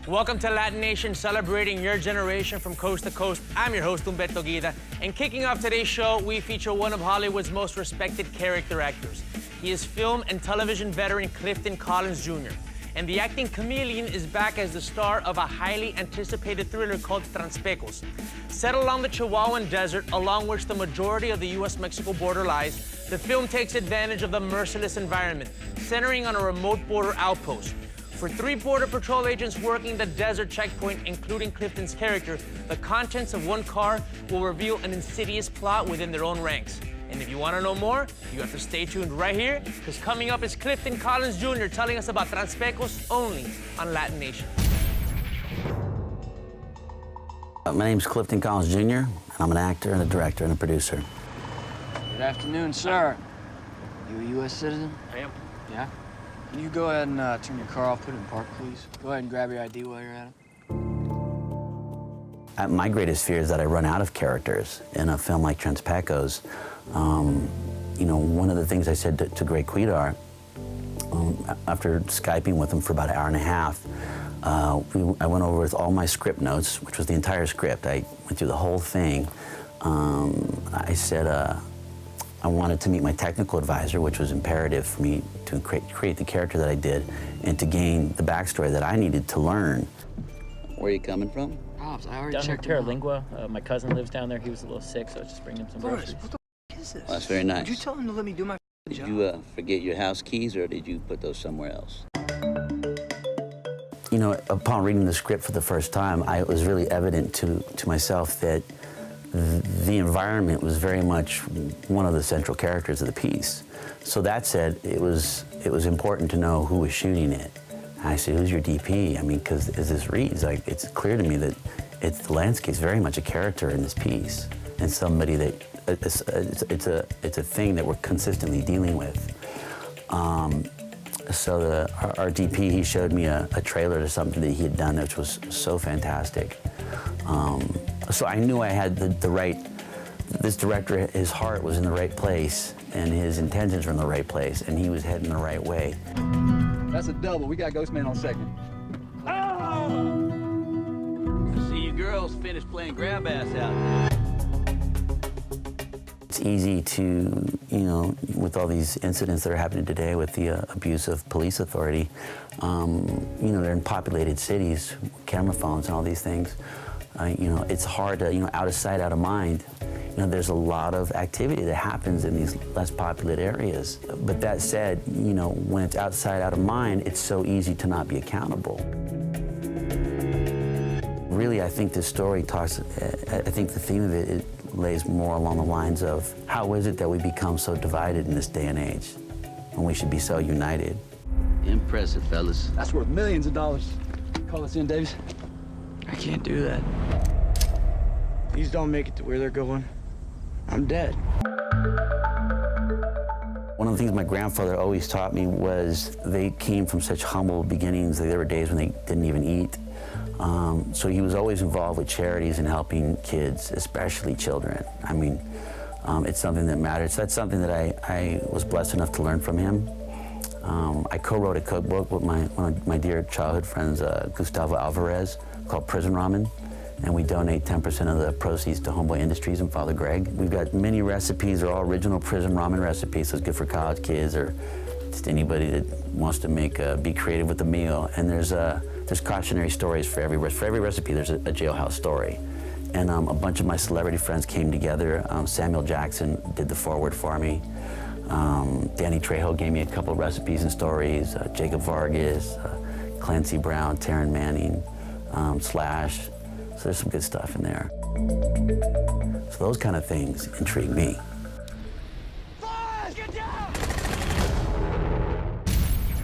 Welcome to LatiNation, celebrating your generation from coast to coast. I'm your host, Humberto Guida, and kicking off today's show, we feature one of Hollywood's most respected character actors. He is film and television veteran Clifton Collins Jr., and the acting chameleon is back as the star of a highly anticipated thriller called Transpecos. Set along the Chihuahuan desert, along which the majority of the U.S.-Mexico border lies, the film takes advantage of the merciless environment, centering on a remote border outpost. For 3 Border Patrol agents working the desert checkpoint, including Clifton's character, the contents of one car will reveal an insidious plot within their own ranks. And if you want to know more, you have to stay tuned right here, because coming up is Clifton Collins Jr. telling us about Transpecos only on LatiNation. My name's Clifton Collins Jr., and I'm an actor and a director and a producer. Good afternoon, sir. You a U.S. citizen? I am. Yeah? Can you go ahead and turn your car off, put it in park, please? Go ahead and grab your ID while you're at it. My greatest fear is that I run out of characters in a film like Transpecos. You know, one of the things I said to Greg Cuidar, after Skyping with him for about an hour and a half, I went over with all my script notes, which was the entire script. I went through the whole thing. I said I wanted to meet my technical advisor, which was imperative for me to create the character that I did and to gain the backstory that I needed to learn. Where are you coming from? Pops, I already Down checked in Terralingua. My cousin lives down there. He was a little sick, so I was just bringing him some Boris, groceries. what the f is this? Well, that's very nice. Did you tell him to let me do my Did job? you forget your house keys, or did you put those somewhere else? You know, upon reading the script for the first time, it was really evident to myself that the environment was very much one of the central characters of the piece. So that said, it was important to know who was shooting it. And I said, who's your DP? I mean, because as this reads, like, it's clear to me that the landscape's very much a character in this piece, and somebody that it's a thing that we're consistently dealing with. So our DP, he showed me a trailer to something that he had done, which was so fantastic. So I knew I had the right, this director, his heart was in the right place, and his intentions were in the right place, and he was heading the right way. That's a double. We got Ghostman on second. I see you girls finished playing grab ass out. It's easy to, you know, with all these incidents that are happening today with the abuse of police authority, you know, they're in populated cities, camera phones and all these things. You know, it's hard to, you know, out of sight, out of mind. You know, there's a lot of activity that happens in these less populated areas. But that said, you know, when it's outside, out of mind, it's so easy to not be accountable. Really, I think this story talks, I think the theme of it lays more along the lines of how is it that we become so divided in this day and age when we should be so united? Impressive, fellas. That's worth millions of dollars. Call us in, Davis. I can't do that. These don't make it to where they're going. I'm dead. One of the things my grandfather always taught me was they came from such humble beginnings. There were days when they didn't even eat. So he was always involved with charities and helping kids, especially children. I mean, it's something that matters. So that's something that I was blessed enough to learn from him. I co-wrote a cookbook with one of my dear childhood friends, Gustavo Alvarez, called Prison Ramen, and we donate 10% of the proceeds to Homeboy Industries and Father Greg. We've got many recipes. They're all original prison ramen recipes, so it's good for college kids or just anybody that wants to be creative with the meal. And there's cautionary stories for every recipe. There's a jailhouse story. And a bunch of my celebrity friends came together. Samuel Jackson did the foreword for me. Danny Trejo gave me a couple of recipes and stories. Jacob Vargas, Clancy Brown, Taryn Manning, Slash. So there's some good stuff in there. So those kind of things intrigue me.